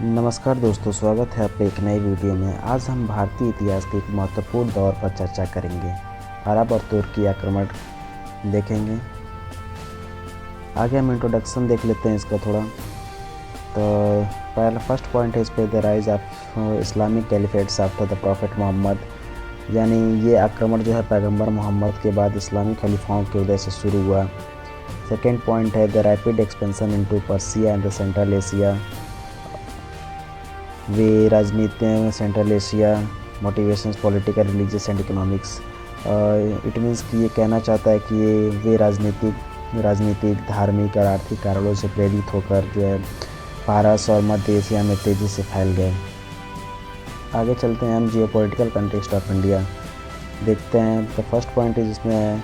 नमस्कार दोस्तों, स्वागत है आपके एक नई वीडियो में। आज हम भारतीय इतिहास के एक महत्वपूर्ण दौर पर चर्चा करेंगे। अरब और तुर्की आक्रमण देखेंगे। आगे हम इंट्रोडक्शन देख लेते हैं इसका थोड़ा। तो पहला फर्स्ट पॉइंट है इस पर, the rise of Islamic caliphates after the prophet Muhammad. यानी ये आक्रमण जो है पैगंबर मोहम्मद के बाद इस्लामी खलीफाओं के उदय से शुरू हुआ। सेकेंड पॉइंट है the rapid expansion into Persia and the Central Asia. वे राजनीति में Central Asia, motivations political, religious and economics. It means कि ये कहना चाहता है कि ये वे राजनीतिक, धार्मिक और आर्थिक कारणों से प्रेरित होकर जो है फारस और मध्य एशिया में तेज़ी से फैल गए। आगे चलते हैं हम जियोपॉलिटिकल कंटेक्स्ट ऑफ इंडिया देखते हैं। तो फर्स्ट पॉइंट है जिसमें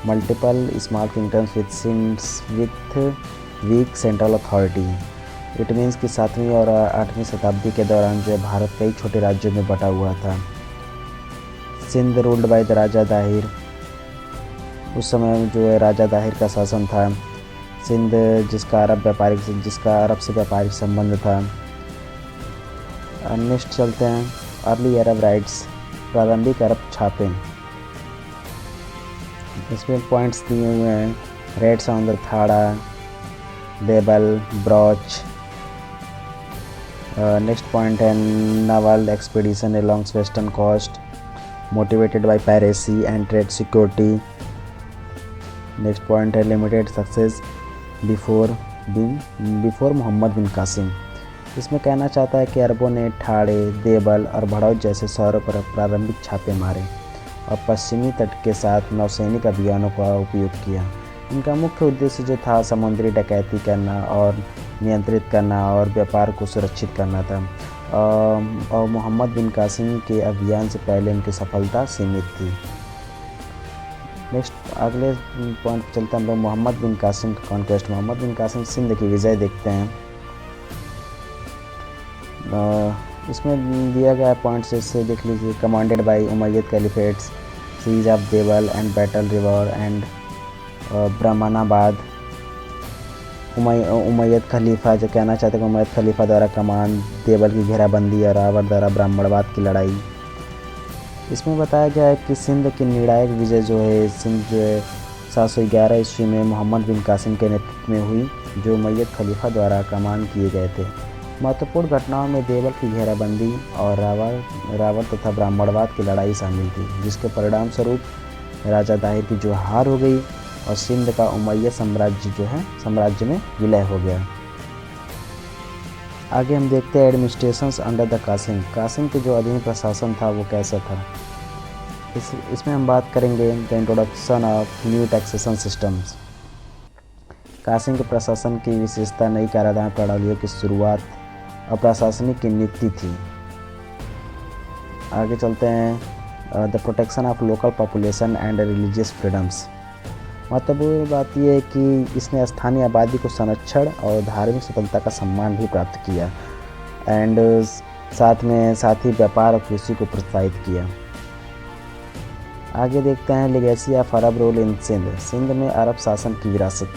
multiple small kingdoms with week central authority. It means कि 7वीं और 8वीं शताब्दी के दौरान जो है भारत कई छोटे राज्यों में बटा हुआ था। सिंध रूल्ड बाय द राजा दाहिर। उस समय जो है राजा दाहिर का शासन था। सिंध जिसका अरब से व्यापारिक संबंध था। नेक्स्ट चलते हैं अर्ली अरब राइट्स, प्रारंभिक अरब छापे। इसमें पॉइंट्स दिए हुए हैं, Reds on the Thatta, Debal, Broach. Next point है naval expedition along western coast motivated by piracy and trade security. Next point है limited success before Mohammad bin Qasim. इसमें कहना चाहता है कि अरबों ने ठाड़े, देबल और भड़ौत जैसे शहरों पर प्रारंभिक छापे मारे और पश्चिमी तट के साथ नौसैनिक अभियानों का उपयोग किया। इनका मुख्य उद्देश्य जो था समुद्री डकैती करना और नियंत्रित करना और व्यापार को सुरक्षित करना था। और मोहम्मद बिन कासिम के अभियान से पहले उनकी सफलता सीमित थी। नेक्स्ट अगले पॉइंट पर चलते हैं हम लोग मोहम्मद बिन कासिम का कॉन्क्वेस्ट। मोहम्मद बिन कासिम सिंध की विजय देखते हैं। इसमें दिया गया पॉइंट से देख लीजिए। Commanded by Umayyad caliphates, siege of Deval and battle river and Brahmanabad. Umayyad खलीफा जो कहना चाहते हैं कि उमैयद खलीफा द्वारा कमान, देवल की घेराबंदी और रावण द्वारा ब्राह्मणवाद की लड़ाई। इसमें बताया गया है कि सिंध की निर्णायक विजय जो है सिंध जो है 711 ईस्वी में मोहम्मद बिन कासिम के नेतृत्व में हुई, जो उमैयद खलीफा द्वारा कमान किए गए थे। महत्वपूर्ण घटनाओं में देवल की घेराबंदी और रावण तथा ब्राह्मणवाद की लड़ाई शामिल थी, जिसके परिणाम स्वरूप राजा दाहिर की जो हार हो गई और सिंध का उमैयद साम्राज्य में विलय हो गया। आगे हम देखते हैं administrations under the Qasim. Qasim के जो अधीन प्रशासन था वो कैसा था, इसमें हम बात करेंगे the introduction of new taxation systems. Qasim के प्रशासन की विशेषता नई कराधान प्रणालियों की शुरुआत और प्रशासनिक नीति थी। आगे चलते हैं the protection of local population and religious freedoms. महत्वपूर्ण बात यह है कि इसने स्थानीय आबादी को संरक्षण और धार्मिक स्वतंत्रता का सम्मान भी प्राप्त किया एंड साथ ही व्यापार और कृषि को प्रोत्साहित किया। आगे देखते हैं legacy of Arab rule in Sindh. Sindh में अरब शासन की विरासत,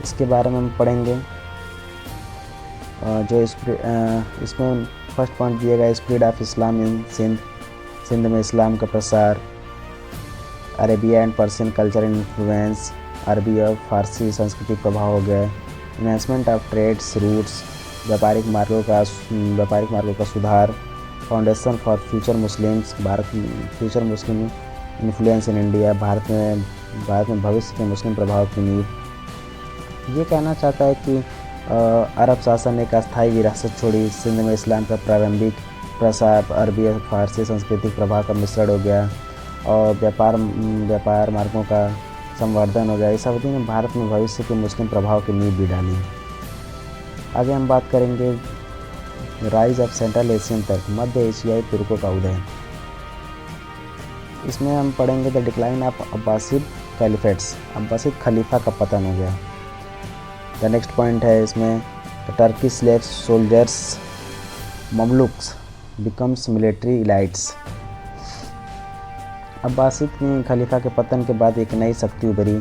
इसके बारे में हम पढ़ेंगे। जो इसमें फर्स्ट पॉइंट दिया गया स्प्रेड ऑफ इस्लाम इन सिंध। सिंध में इस्लाम का प्रसार, Arabia and Persian culture influence, अरबी और फारसी संस्कृति प्रभाव हो गया। इन्हेंसमेंट ऑफ ट्रेड्स रूट्स, व्यापारिक मार्गों का सुधार। Foundation for future Muslim influence in India. Bharat में भविष्य के मुस्लिम प्रभाव की नींव। ये कहना चाहता है कि अरब शासन ने एक अस्थायी विरासत छोड़ी। सिंध में इस्लाम का प्रारंभिक प्रसार, अरबी और फारसी सांस्कृतिक प्रभाव का मिश्रण हो गया और व्यापार मार्गों का संवर्धन हो गया। इस अवधि में भारत में भविष्य के मुस्लिम प्रभाव की नींव भी डाली। आगे हम बात करेंगे राइज ऑफ सेंट्रल एशियन तर्क, मध्य एशियाई तुर्कों का उदय। इसमें हम पढ़ेंगे the decline of Abbasid caliphates, Abbasid खलीफा का पतन हो गया। द नेक्स्ट पॉइंट है इसमें Turkey slaves soldiers Mamluks becomes military elites. Abbasid खलीफा के पतन के बाद एक नई शक्ति उभरी।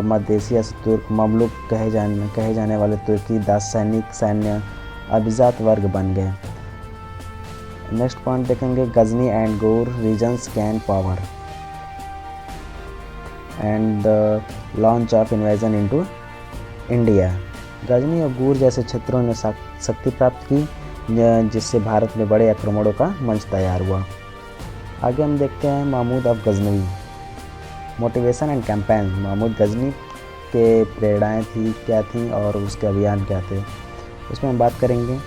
मध्य एशिया से तुर्क ममलुक कहे जाने वाले तुर्की दास सैनिक सैन्य अभिजात वर्ग बन गए। नेक्स्ट पॉइंट देखेंगे, Ghazni and Gaur regions can power and the launch of invasion into India. Ghazni और गौर जैसे क्षेत्रों ने शक्ति प्राप्त की, जिससे भारत में बड़े आक्रमणों का मंच तैयार हुआ। आगे हम देखते हैं Mahmud of Ghaznavi, motivation and campaign. Mahmud Ghazni के प्रेरणाएँ क्या थी और उसके अभियान क्या थे, इसमें हम बात करेंगे।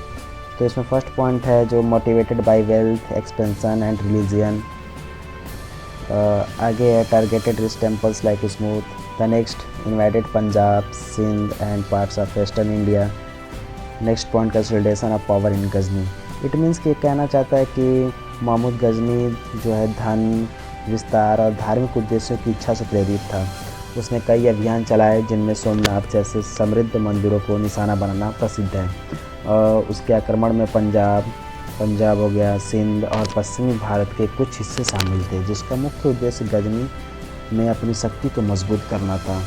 तो इसमें फर्स्ट पॉइंट है जो motivated by wealth expansion and religion. आगे है targeted rich temples like Somnath. The next invaded Punjab, Sindh and parts of western India. Next point consolidation of power in Ghazni. It means कि कहना चाहता है कि महमूद गजनी जो है धन, विस्तार और धार्मिक उद्देश्यों की इच्छा से प्रेरित था। उसने कई अभियान चलाए जिनमें सोमनाथ जैसे समृद्ध मंदिरों को निशाना बनाना प्रसिद्ध है। उसके आक्रमण में पंजाब हो गया, सिंध और पश्चिमी भारत के कुछ हिस्से शामिल थे, जिसका मुख्य उद्देश्य गजनी में अपनी शक्ति को मजबूत करना था।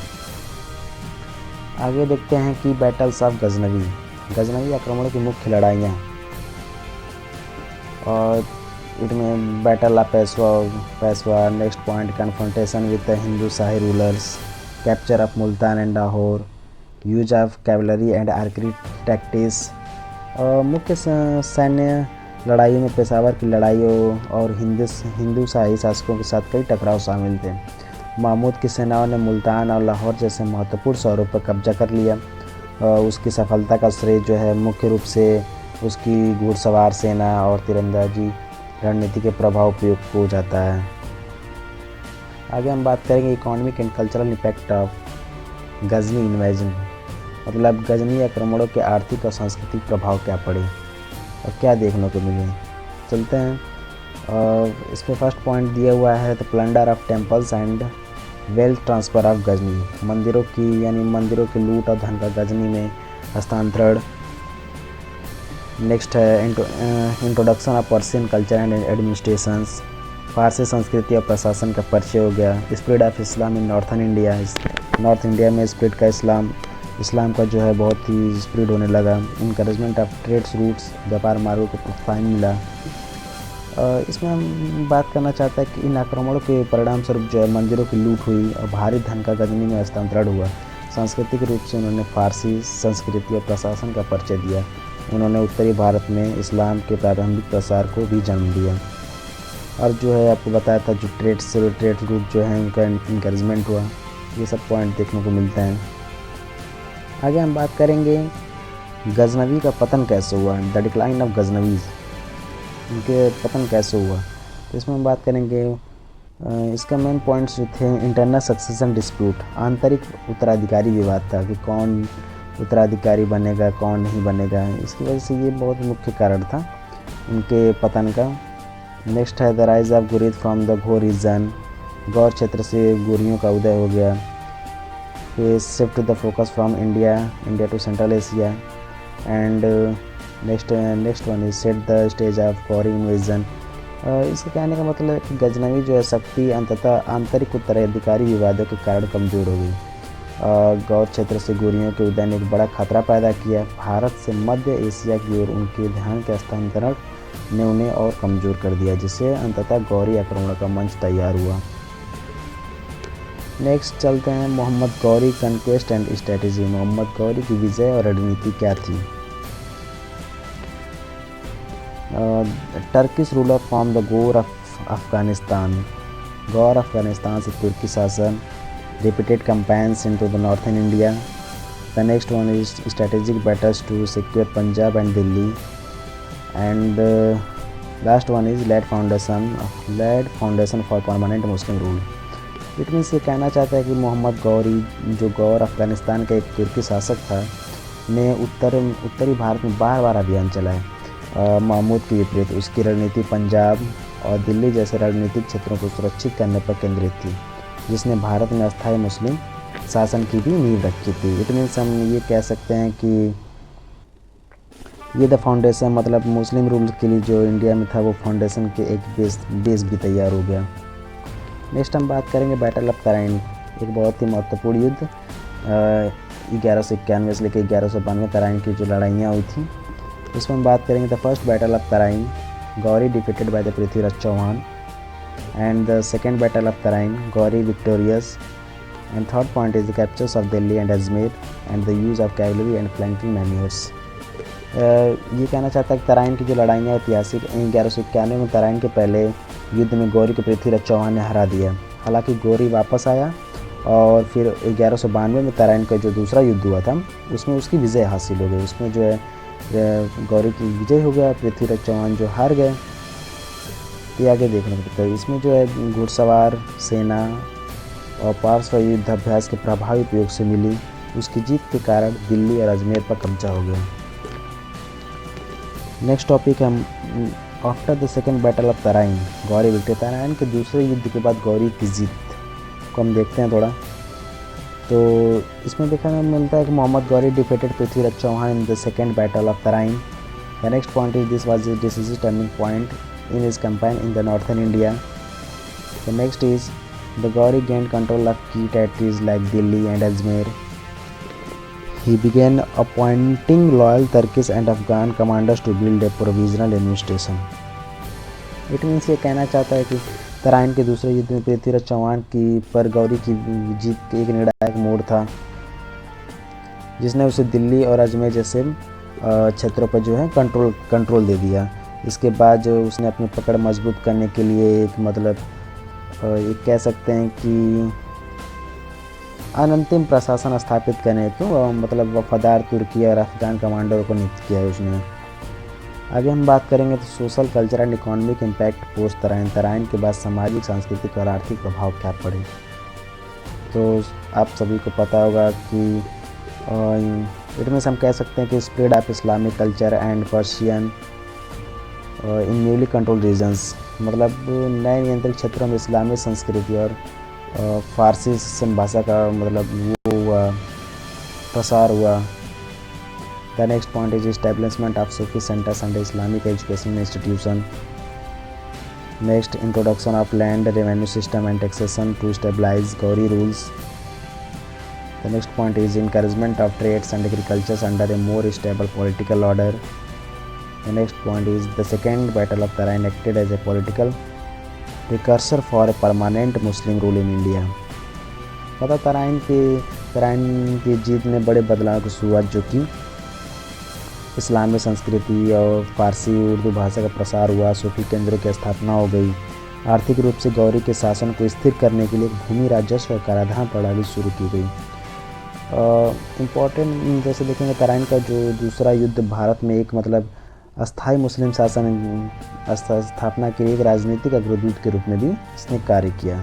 आगे देखते हैं कि बैटल्स ऑफ गजनवी आक्रमणों की मुख्य लड़ाइयाँ। और इनमें battle of Peshwa. Next point confrontation with the Hindu shahi rulers, capture of Multan and Lahore, use of cavalry and archery tactics. मुख्य सैन्य लड़ाइयों में पेशावर की लड़ाइयों और हिंदू शाही शासकों के साथ कई टकराव शामिल थे। महमूद की सेनाओं ने मुल्तान और लाहौर जैसे महत्वपूर्ण शहरों पर कब्जा कर लिया। उसकी सफलता का श्रेय जो है मुख्य रूप से उसकी घुड़सवार सेना और तीरंदाजी रणनीति के प्रभाव उपयोग हो जाता है। आगे हम बात करेंगे economic and cultural impact of Ghazni invasion, मतलब गजनी आक्रमणों के आर्थिक और सांस्कृतिक प्रभाव क्या पड़े और क्या देखने को मिले। चलते हैं, और इस पर फर्स्ट पॉइंट दिया हुआ है the plunder of temples and wealth transfer of Ghazni. मंदिरों की लूट और धन का गजनी में हस्तांतरण। नेक्स्ट है introduction of Persian culture and administrations, फारसी संस्कृति और प्रशासन का परिचय हो गया। Spread of Islam in northern India, north India में स्प्रेड का इस्लाम का जो है बहुत ही स्प्रेड होने लगा। इनकरेजमेंट ऑफ ट्रेड्स रूट्स, व्यापार मार्गों को प्रोत्साहन मिला। इसमें हम बात करना चाहते हैं कि इन आक्रमणों के परिणाम स्वरूप जो है मंदिरों की लूट हुई और भारी धन का गजनी में हस्तांतरण हुआ। सांस्कृतिक रूप से उन्होंने फारसी संस्कृति और प्रशासन का परिचय दिया। उन्होंने उत्तरी भारत में इस्लाम के प्रारंभिक प्रसार को भी जन्म दिया। और जो है आपको बताया था जो ट्रेड रूट जो है उनका इनकरेजमेंट हुआ। ये सब पॉइंट देखने को मिलते हैं। आगे हम बात करेंगे गजनवी का पतन कैसे हुआ, द डिक्लाइन ऑफ गजनवीज, उनके पतन कैसे हुआ। तो इसमें हम बात करेंगे इसका मेन पॉइंट्स जो थे इंटरनल सक्सेशन डिस्प्यूट, आंतरिक उत्तराधिकारी विवाद था कि कौन उत्तराधिकारी बनेगा कौन नहीं बनेगा। इसकी वजह से ये बहुत मुख्य कारण था उनके पतन का। नेक्स्ट है the rise of Ghurid from the Ghor region, गौर क्षेत्र से गोरियों का उदय हो गया। फिर shift the focus from India to Central Asia. And next one is set the stage of Ghori invasion. इसके कहने का मतलब है कि गजनवी जो है शक्ति अंततः आंतरिक उत्तराधिकारी विवादों के कारण कमज़ोर हो गई। गौर क्षेत्र से गोरियों के उदय ने एक बड़ा खतरा पैदा किया। भारत से मध्य एशिया की ओर उनके ध्यान के हस्तांतरण ने उन्हें और कमज़ोर कर दिया, जिससे अंततः गौरी आक्रमण का मंच तैयार हुआ। नेक्स्ट चलते हैं Mohammad Ghori conquest and strategy. Mohammad Ghori की विजय और रणनीति क्या थी। Turkish ruler from the Ghor of Afghanistan, Ghor Afghanistan से तुर्की शासन। Repeated campaigns into the northern India. The next one is strategic battles to secure Punjab and Delhi. And last one is laid foundation for permanent Muslim rule. It means ये कहना चाहता है कि मोहम्मद गौरी जो गौर अफगानिस्तान का एक तुर्की शासक था ने उत्तरी भारत में बार अभियान चलाए। महमूद के विपरीत उसकी रणनीति पंजाब और दिल्ली जैसे रणनीतिक क्षेत्रों को सुरक्षित करने पर केंद्रित थी, जिसने भारत में अस्थायी मुस्लिम शासन की भी नींव रखी थी। इट मीन्स हम ये कह सकते हैं कि ये द फाउंडेशन, मतलब मुस्लिम रूल के लिए जो इंडिया में था वो फाउंडेशन के एक बेस भी तैयार हो गया। नेक्स्ट हम बात करेंगे बैटल ऑफ तराइन, एक बहुत ही महत्वपूर्ण युद्ध 1191 से लेकर 1192 तराइन की जो लड़ाइयाँ हुई थी। इसमें हम बात करेंगे the first battle of Tarain, Ghori defeated by the Prithviraj Chauhan, and the second battle of Tarain, Ghori victorious, and third point is the captures of Delhi and Ajmer and the use of cavalry and flanking manoeuvres. ये कहना चाहता है कि तराइन की जो लड़ाइयाँ ऐतिहासिक 1191 में तराइन के पहले युद्ध में गौरी को पृथ्वीराज चौहान ने हरा दिया। हालांकि गौरी वापस आया और फिर 1192 में तराइन का जो दूसरा युद्ध हुआ था उसमें उसकी विजय हासिल हो गई। उसमें जो है गौरी की विजय हो गया, पृथ्वीराज चौहान जो हार गए। ये आगे देखना पड़ता है। इसमें जो है घुड़सवार सेना और पार्श्व युद्ध अभ्यास के प्रभावी उपयोग से मिली उसकी जीत के कारण दिल्ली और अजमेर पर कब्जा हो गया। नेक्स्ट टॉपिक हम after the second battle of Tarain, Gauri victory. Tarain के दूसरे युद्ध के बाद गौरी की जीत को हम देखते हैं थोड़ा। तो इसमें देखने मिलता है कि Mohammad Ghori defeated Prithviraj Chauhan in the second battle of Tarain. The next point is this was the decisive turning point in his campaign in the northern India. The next is the Gauri gained control of key territories like Delhi and Ajmer. He began appointing loyal Turkish and Afghan commanders to build a provisional administration. It means ये कहना चाहता है कि तराइन के दूसरे युद्ध में पृथ्वीराज चौहान की पर गौरी की जीत एक निर्णायक मोड़ था जिसने उसे दिल्ली और अजमेर जैसे क्षेत्रों पर जो है कंट्रोल दे दिया। इसके बाद जो उसने अपनी पकड़ मजबूत करने के लिए एक एक कह सकते हैं कि अनंतिम प्रशासन स्थापित करने तो वफादार तुर्की और अफगान कमांडरों को नियुक्त किया है उसने। आगे हम बात करेंगे तो social culture and economic impact post Tarain. Tarain के बाद सामाजिक सांस्कृतिक और आर्थिक प्रभाव क्या पड़े। तो आप सभी को पता होगा कि इट मीन्स हम कह सकते हैं कि spread of Islamic culture and Persian in newly control regions, नए नियंत्रित क्षेत्रों में इस्लामी संस्कृति और फारसी भाषा का वो हुआ प्रसार हुआ। The next point is establishment of Sufi centres and Islamic education institution. Next introduction of land revenue system and taxation to stabilise Ghori rules. The next point is encouragement of trades and agriculture under a more stable political order. The next point is the second battle of Tarain acted as a political precursor for a permanent Muslim rule in India. Tarain की जीत ने बड़े बदलाव की शुरुआत जो की इस्लामी संस्कृति और फारसी उर्दू भाषा का प्रसार हुआ, सूफी केंद्रों की स्थापना हो गई। आर्थिक रूप से गौरी के शासन को स्थिर करने के लिए भूमि राजस्व और कराधान प्रणाली शुरू की गई। इम्पोर्टेंट जैसे देखेंगे तराइन का जो दूसरा युद्ध भारत में एक अस्थायी मुस्लिम शासन स्थापना के लिए एक राजनीतिक अग्रदूत के रूप में भी इसने कार्य किया।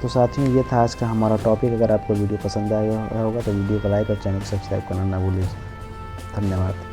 तो साथियों ये था आज का हमारा टॉपिक। अगर आपको वीडियो पसंद आया होगा तो वीडियो को लाइक और चैनल को सब्सक्राइब करना ना भूलिए। धन्यवाद।